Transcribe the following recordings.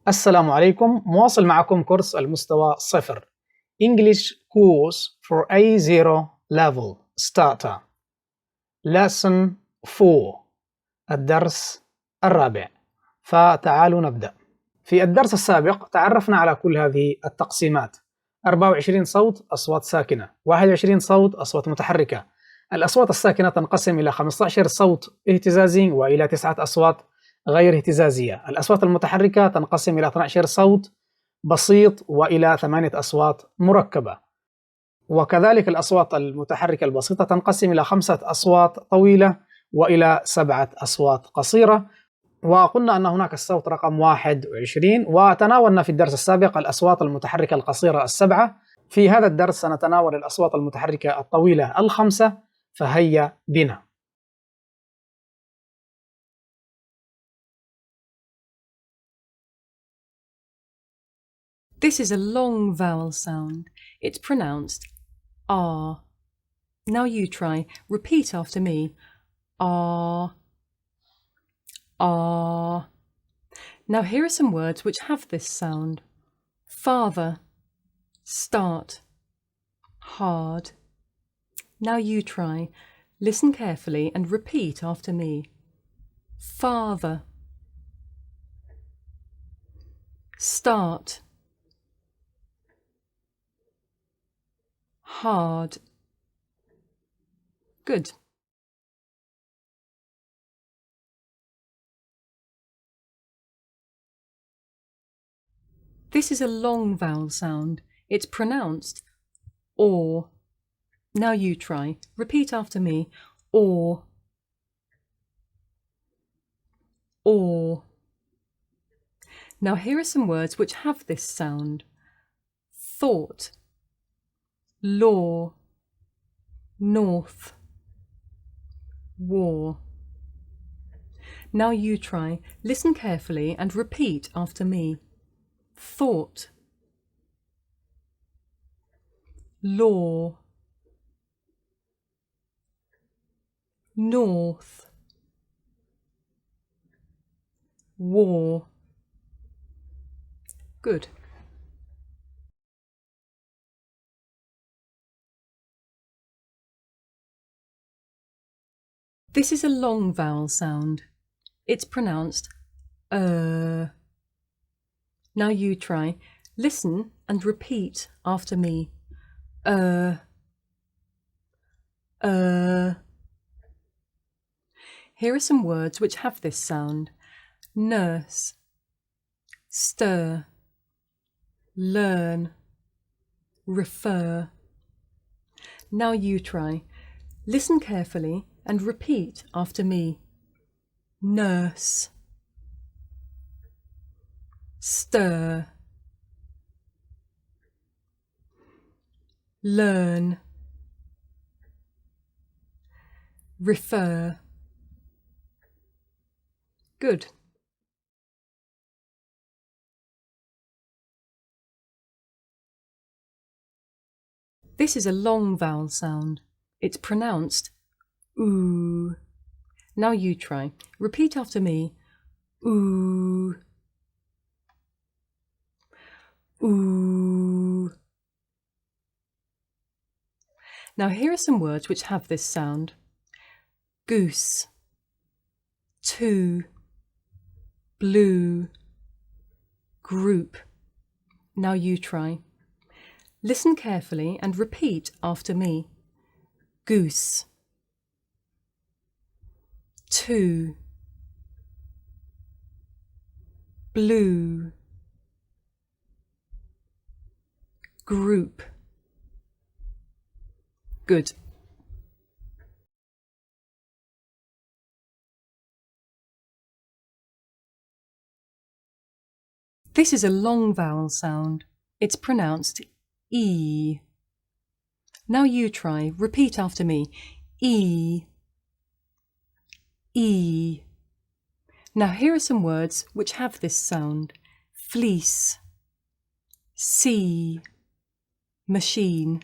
السلام عليكم، مواصل معكم كورس المستوى صفر English course for A0 level starter lesson 4 الدرس الرابع. فتعالوا نبدأ. في الدرس السابق تعرفنا على كل هذه التقسيمات: 24 صوت أصوات ساكنة، 21 صوت أصوات متحركة. الأصوات الساكنة تنقسم إلى 15 صوت اهتزازي وإلى 9 أصوات غير اهتزازية. الأصوات المتحركة تنقسم إلى 12 صوت بسيط وإلى 8 أصوات مركبة. وكذلك الأصوات المتحركة البسيطة تنقسم إلى 5 أصوات طويلة وإلى 7 أصوات قصيرة. وقلنا أن هناك الصوت رقم 21، وتناولنا في الدرس السابق الأصوات المتحركة القصيرة ال7. في هذا الدرس سنتناول الأصوات المتحركة الطويلة ال5، فهيا بنا. This is a long vowel sound. It's pronounced R. Now you try. Repeat after me. R. R. Now here are some words which have this sound. Father. Start. Hard. Now you try. Listen carefully and repeat after me. Father. Start. Hard. Good. This is a long vowel sound. It's pronounced or. Now you try. Repeat after me. Or. Or. Now here are some words which have this sound. Thought. Law. North. War. Now you try. Listen carefully and repeat after me. Thought. Law. North. War. Good. This is a long vowel sound. It's pronounced Now you try. Listen and repeat after me. Here are some words which have this sound. Nurse. Stir. Learn. Refer. Now you try. Listen carefully and repeat after me. Nurse. Stir. Learn. Refer. Good. This is a long vowel sound. It's pronounced ooh. Now you try. Repeat after me. Ooh. Ooh. Now here are some words which have this sound. Goose. Two. Blue. Group. Now you try. Listen carefully and repeat after me. Goose. Two. Blue. Group. Good. This is a long vowel sound. It's pronounced E. Now you try. Repeat after me. E. E. Now here are some words which have this sound. Fleece. Sea. Machine.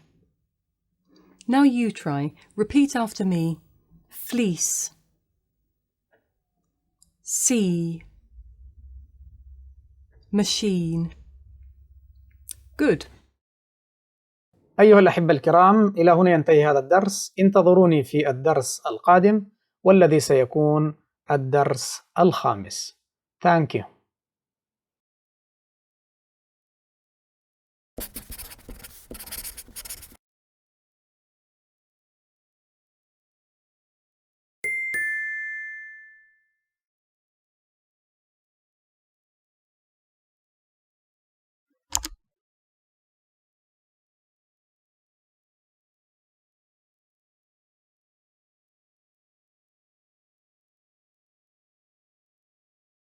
Now you try. Repeat after me. Fleece. Sea. machine. Good. أيها الأحبة الكرام، إلى هنا ينتهي هذا الدرس. انتظروني في الدرس القادم والذي سيكون الدرس الخامس. Thank you.